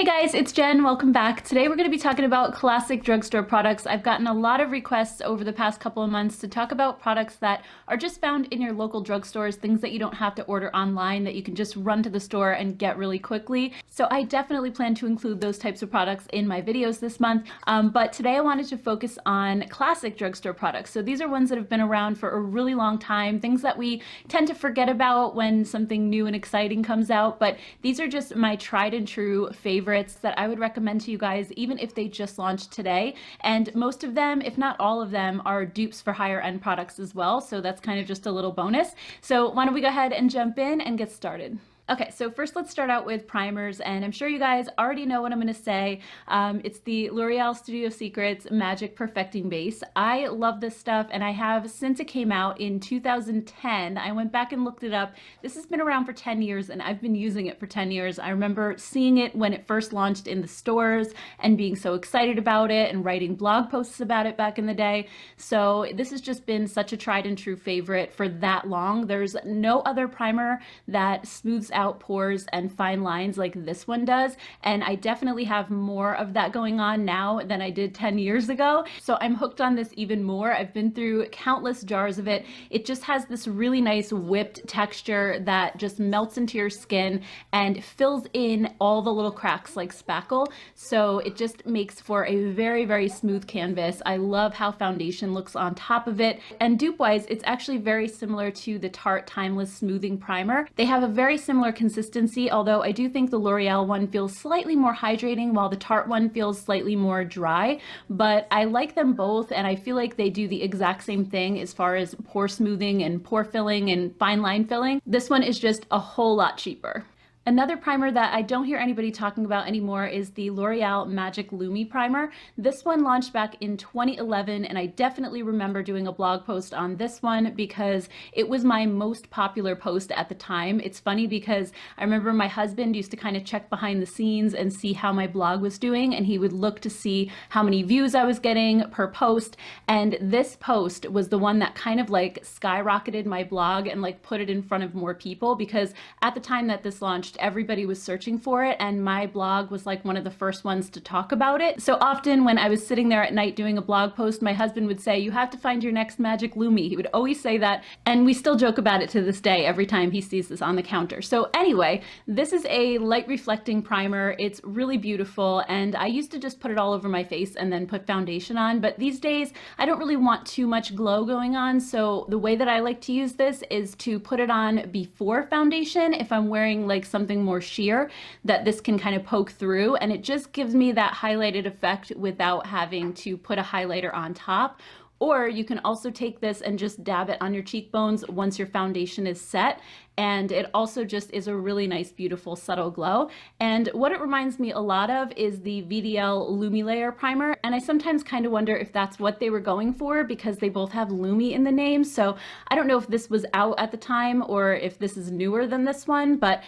Hey guys, it's Jen. Welcome back. Today we're going to be talking about classic drugstore products. I've gotten a lot of requests over the past couple of months to talk about products that are just found in your local drugstores, things that you don't have to order online, that you can just run to the store and get really quickly. So I definitely plan to include those types of products in my videos this month. But today I wanted to focus on classic drugstore products. So these are ones that have been around for a really long time, things that we tend to forget about when something new and exciting comes out. But these are just my tried and true favorites that I would recommend to you guys, even if they just launched today. And most of them, if not all of them, are dupes for higher end products as well. So that's kind of just a little bonus. So why don't we go ahead and jump in and get started. Okay, so first let's start out with primers, and I'm sure you guys already know what I'm going to say. It's the L'Oreal Studio Secrets Magic Perfecting Base. I love this stuff, and I have since it came out in 2010. I went back and looked it up. This has been around for 10 years, and I've been using it for 10 years. I remember seeing it when it first launched in the stores and being so excited about it and writing blog posts about it back in the day. So this has just been such a tried and true favorite for that long. There's no other primer that smooths out pores and fine lines like this one does, and I definitely have more of that going on now than I did 10 years ago, so I'm hooked on this even more. I've been through countless jars of it. It just has this really nice whipped texture that just melts into your skin and fills in all the little cracks like spackle, so it just makes for a very, very smooth canvas. I love how foundation looks on top of it, and dupe wise it's actually very similar to the Tarte Timeless Smoothing Primer. They have a very similar consistency, although I do think the L'Oreal one feels slightly more hydrating while the Tarte one feels slightly more dry, but I like them both and I feel like they do the exact same thing as far as pore smoothing and pore filling and fine line filling. This one is just a whole lot cheaper. Another primer that I don't hear anybody talking about anymore is the L'Oreal Magic Lumi Primer. This one launched back in 2011, and I definitely remember doing a blog post on this one because it was my most popular post at the time. It's funny because I remember my husband used to kind of check behind the scenes and see how my blog was doing, and he would look to see how many views I was getting per post, and this post was the one that kind of like skyrocketed my blog and like put it in front of more people, because at the time that this launched, everybody was searching for it, and my blog was like one of the first ones to talk about it. So often when I was sitting there at night doing a blog post, my husband would say, "You have to find your next Magic Lumi." He would always say that, and we still joke about it to this day every time he sees this on the counter. So anyway, this is a light reflecting primer. It's really beautiful, and I used to just put it all over my face and then put foundation on, but these days I don't really want too much glow going on, so the way that I like to use this is to put it on before foundation if I'm wearing like something more sheer that this can kind of poke through, and it just gives me that highlighted effect without having to put a highlighter on top. Or you can also take this and just dab it on your cheekbones once your foundation is set, and it also just is a really nice, beautiful, subtle glow. And what it reminds me a lot of is the VDL Lumi Layer Primer, and I sometimes kind of wonder if that's what they were going for because they both have Lumi in the name. So I don't know if this was out at the time or if this is newer than this one, but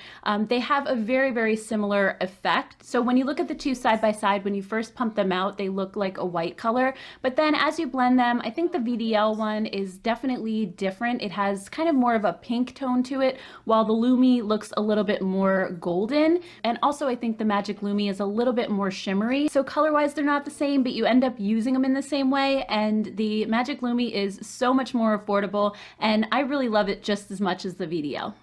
they have a very, very similar effect. So when you look at the two side by side, when you first pump them out, they look like a white color, but then as you blend them, I think the VDL one is definitely different. It has kind of more of a pink tone to it, while the Lumi looks a little bit more golden. And also I think the Magic Lumi is a little bit more shimmery. So color-wise they're not the same, but you end up using them in the same way, and the Magic Lumi is so much more affordable, and I really love it just as much as the VDL.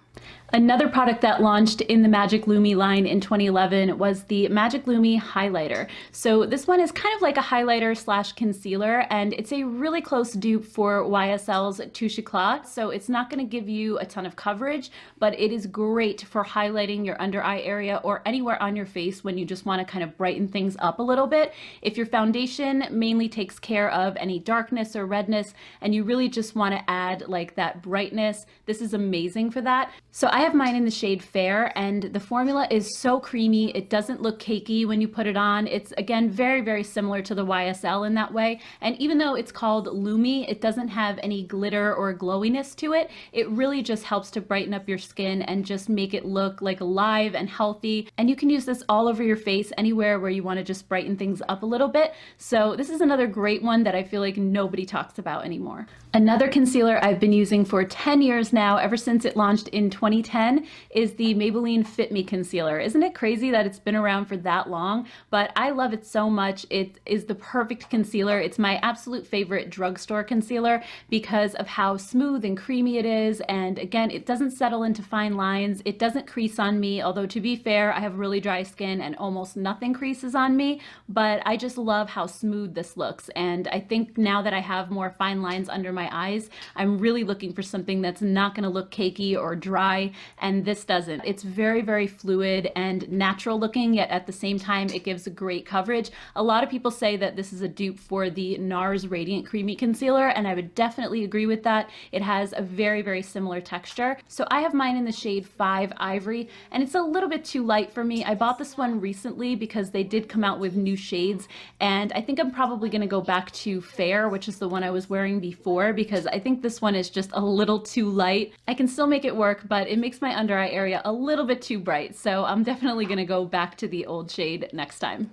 Another product that launched in the Magic Lumi line in 2011 was the Magic Lumi Highlighter. So this one is kind of like a highlighter slash concealer, and it's a really close dupe for YSL's Touche Éclat. So it's not going to give you a ton of coverage, but it is great for highlighting your under eye area or anywhere on your face when you just want to kind of brighten things up a little bit. If your foundation mainly takes care of any darkness or redness and you really just want to add like that brightness, this is amazing for that. So I have mine in the shade Fair, and the formula is so creamy. It doesn't look cakey when you put it on. It's again very, very similar to the YSL in that way. And even though it's called Lumi, it doesn't have any glitter or glowiness to it. It really just helps to brighten up your skin and just make it look like alive and healthy. And you can use this all over your face, anywhere where you want to just brighten things up a little bit. So this is another great one that I feel like nobody talks about anymore. Another concealer I've been using for 10 years now, ever since it launched in 20 2010 is the Maybelline Fit Me Concealer. Isn't it crazy that it's been around for that long? But I love it so much. It is the perfect concealer. It's my absolute favorite drugstore concealer because of how smooth and creamy it is. And again, it doesn't settle into fine lines. It doesn't crease on me, although to be fair, I have really dry skin and almost nothing creases on me, but I just love how smooth this looks. And I think now that I have more fine lines under my eyes, I'm really looking for something that's not going to look cakey or dry, and this doesn't. It's very, very fluid and natural looking, yet at the same time it gives a great coverage. A lot of people say that this is a dupe for the NARS Radiant Creamy Concealer, and I would definitely agree with that. It has a very, very similar texture. So I have mine in the shade 5 Ivory, and it's a little bit too light for me. I bought this one recently because they did come out with new shades, and I think I'm probably going to go back to Fair, which is the one I was wearing before, because I think this one is just a little too light. I can still make it work, but it makes my under eye area a little bit too bright, so I'm definitely going to go back to the old shade next time.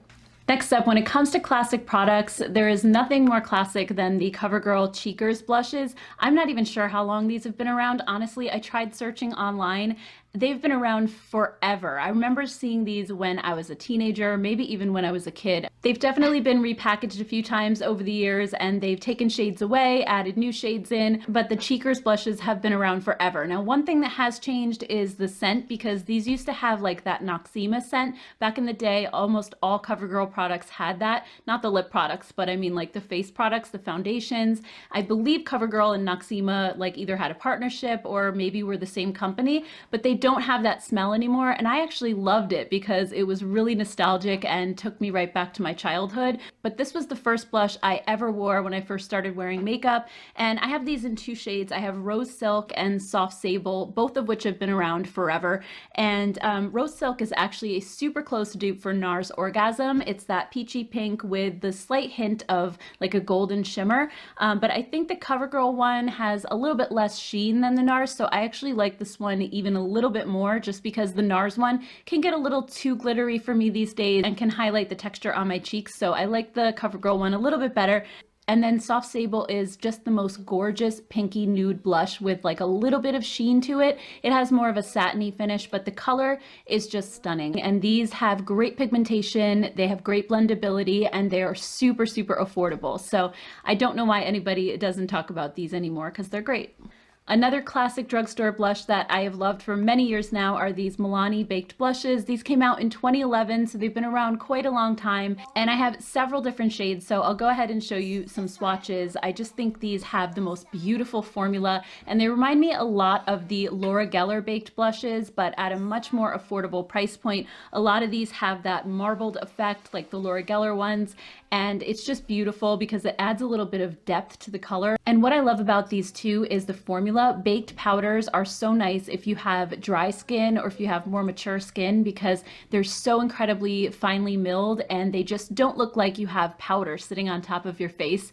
Next up, when it comes to classic products, there is nothing more classic than the CoverGirl Cheekers blushes. I'm not even sure how long these have been around. Honestly, I tried searching online. They've been around forever. I remember seeing these when I was a teenager, maybe even when I was a kid. They've definitely been repackaged a few times over the years, and they've taken shades away, added new shades in, but the Cheekers blushes have been around forever. Now, one thing that has changed is the scent, because these used to have like that Noxzema scent. Back in the day, almost all CoverGirl products had that. Not the lip products, but I mean like the face products, the foundations. I believe CoverGirl and Noxzema like either had a partnership or maybe were the same company, but they don't have that smell anymore, and I actually loved it because it was really nostalgic and took me right back to my childhood. But this was the first blush I ever wore when I first started wearing makeup, and I have these in two shades. I have Rose Silk and Soft Sable, both of which have been around forever, and Rose Silk is actually a super close dupe for NARS Orgasm. It's that peachy pink with the slight hint of like a golden shimmer, but I think the CoverGirl one has a little bit less sheen than the NARS, so I actually like this one even a little bit more, just because the NARS one can get a little too glittery for me these days and can highlight the texture on my cheeks. So I like the CoverGirl one a little bit better. And then Soft Sable is just the most gorgeous pinky nude blush with like a little bit of sheen to it. It has more of a satiny finish, but the color is just stunning. And these have great pigmentation, they have great blendability, and they are super, super affordable. So I don't know why anybody doesn't talk about these anymore, because they're great. Another classic drugstore blush that I have loved for many years now are these Milani Baked Blushes. These came out in 2011, so they've been around quite a long time, and I have several different shades, so I'll go ahead and show you some swatches. I just think these have the most beautiful formula, and they remind me a lot of the Laura Geller Baked Blushes, but at a much more affordable price point. A lot of these have that marbled effect like the Laura Geller ones, and it's just beautiful because it adds a little bit of depth to the color. And what I love about these two is the formula. Baked powders are so nice if you have dry skin or if you have more mature skin, because they're so incredibly finely milled and they just don't look like you have powder sitting on top of your face.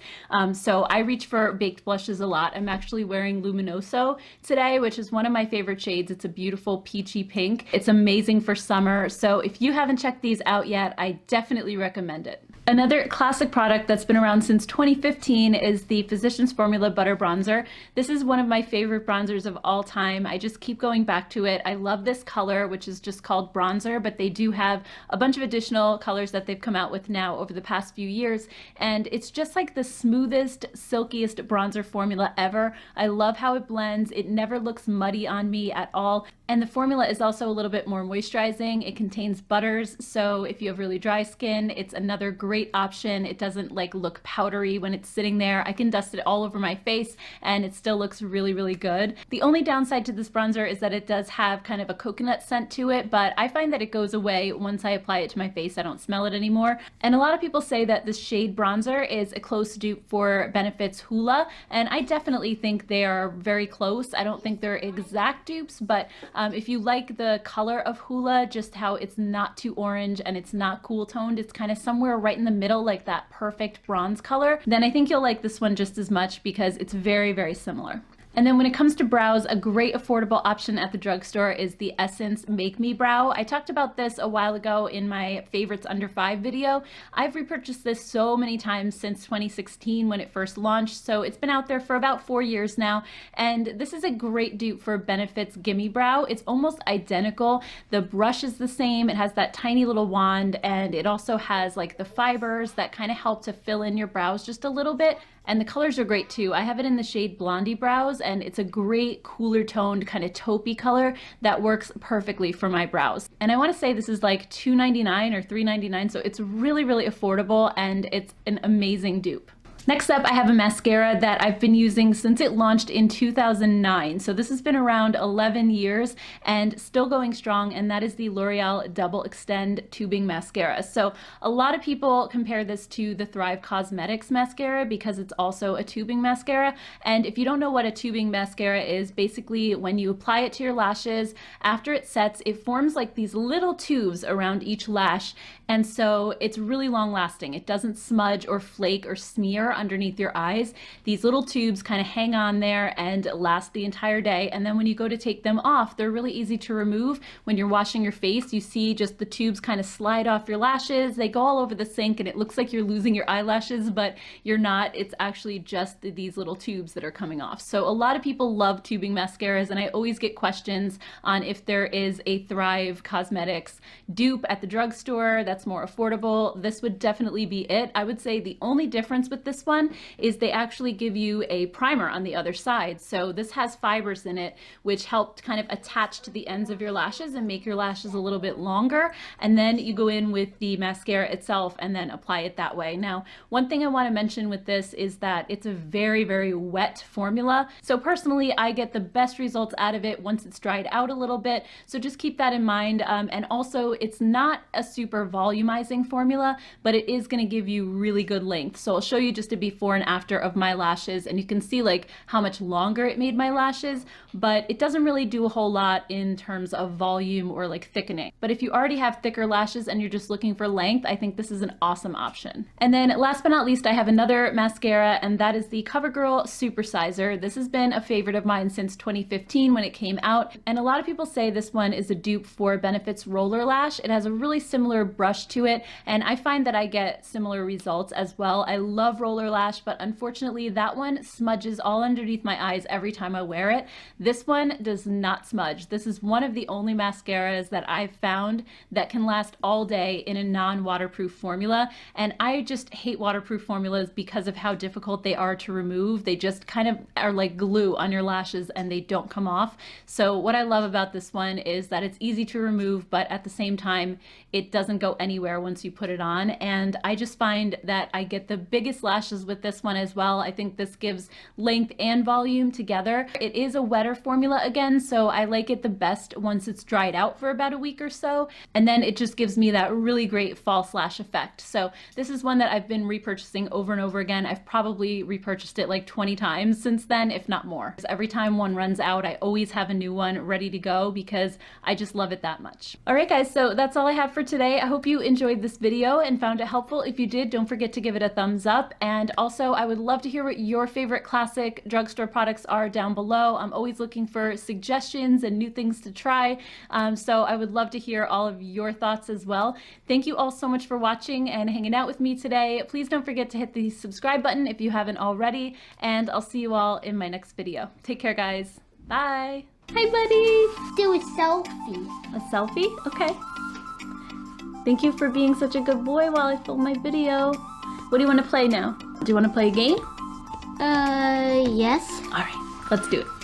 So I reach for baked blushes a lot. I'm actually wearing Luminoso today, which is one of my favorite shades. It's a beautiful peachy pink. It's amazing for summer. So if you haven't checked these out yet, I definitely recommend it. Another classic product that's been around since 2015 is the Physicians Formula Butter Bronzer. This is one of my favorite bronzers of all time. I just keep going back to it. I love this color, which is just called bronzer, but they do have a bunch of additional colors that they've come out with now over the past few years, and it's just like the smoothest, silkiest bronzer formula ever. I love how it blends. It never looks muddy on me at all, and the formula is also a little bit more moisturizing. It contains butters, so if you have really dry skin, it's another great option. It doesn't like look powdery when it's sitting there. I can dust it all over my face and it still looks really, really good. The only downside to this bronzer is that it does have kind of a coconut scent to it, but I find that it goes away once I apply it to my face. I don't smell it anymore. And a lot of people say that this shade bronzer is a close dupe for Benefit's Hoola, and I definitely think they are very close. I don't think they're exact dupes, but if you like the color of Hoola, just how it's not too orange and it's not cool toned, it's kind of somewhere right in the middle, like that perfect bronze color, then I think you'll like this one just as much because it's very, very similar. And then when it comes to brows, a great affordable option at the drugstore is the Essence Make Me Brow. I talked about this a while ago in my favorites under 5 video. I've repurchased this so many times since 2016 when it first launched, so it's been out there for about 4 years now. And this is a great dupe for Benefit's Gimme Brow. It's almost identical. The brush is the same. It has that tiny little wand, and it also has like the fibers that kind of help to fill in your brows just a little bit. And the colors are great too. I have it in the shade Blondie Brows, and it's a great cooler toned kind of taupey color that works perfectly for my brows. And I want to say this is like $2.99 or $3.99, so it's really, really affordable, and it's an amazing dupe. Next up, I have a mascara that I've been using since it launched in 2009. So this has been around 11 years and still going strong, and that is the L'Oreal Double Extend Tubing Mascara. So a lot of people compare this to the Thrive Cosmetics mascara because it's also a tubing mascara. And if you don't know what a tubing mascara is, basically when you apply it to your lashes, after it sets, it forms like these little tubes around each lash. And so it's really long lasting. It doesn't smudge or flake or smear underneath your eyes. These little tubes kind of hang on there and last the entire day. And then when you go to take them off, they're really easy to remove. When you're washing your face, you see just the tubes kind of slide off your lashes. They go all over the sink and it looks like you're losing your eyelashes, but you're not. It's actually just these little tubes that are coming off. So a lot of people love tubing mascaras, and I always get questions on if there is a Thrive Cosmetics dupe at the drugstore that's more affordable. This would definitely be it. I would say the only difference with this one is they actually give you a primer on the other side. So this has fibers in it, which help kind of attach to the ends of your lashes and make your lashes a little bit longer. And then you go in with the mascara itself and then apply it that way. Now, one thing I want to mention with this is that it's a very, very wet formula. So personally, I get the best results out of it once it's dried out a little bit. So just keep that in mind. And also, it's not a super volumizing formula, but it is going to give you really good length. So I'll show you just a before and after of my lashes, and you can see like how much longer it made my lashes, but it doesn't really do a whole lot in terms of volume or like thickening. But if you already have thicker lashes and you're just looking for length, I think this is an awesome option. And then last but not least, I have another mascara, and that is the CoverGirl Supersizer. This has been a favorite of mine since 2015 when it came out, and a lot of people say this one is a dupe for Benefit's Roller Lash. It has a really similar brush to it, and I find that I get similar results as well. I love Roller Lash, but unfortunately that one smudges all underneath my eyes every time I wear it. This one does not smudge. This is one of the only mascaras that I've found that can last all day in a non-waterproof formula, and I just hate waterproof formulas because of how difficult they are to remove. They just kind of are like glue on your lashes and they don't come off. So what I love about this one is that it's easy to remove, but at the same time it doesn't go anywhere once you put it on, and I just find that I get the biggest lashes with this one as well. I think this gives length and volume together. It is a wetter formula again, so I like it the best once it's dried out for about a week or so, and then it just gives me that really great false lash effect. So this is one that I've been repurchasing over and over again. I've probably repurchased it like 20 times since then, if not more. Every time one runs out, I always have a new one ready to go because I just love it that much. All right guys, so that's all I have for today. I hope you enjoyed this video and found it helpful. If you did, don't forget to give it a thumbs up, and also I would love to hear what your favorite classic drugstore products are down below. I'm always looking for suggestions and new things to try, so I would love to hear all of your thoughts as well. Thank you all so much for watching and hanging out with me today. Please don't forget to hit the subscribe button if you haven't already, and I'll see you all in my next video. Take care guys. Bye. Hi buddy. Do a selfie. A selfie? Okay. Thank you for being such a good boy while I film my video. What do you want to play now? Do you want to play a game? Yes. All right, let's do it.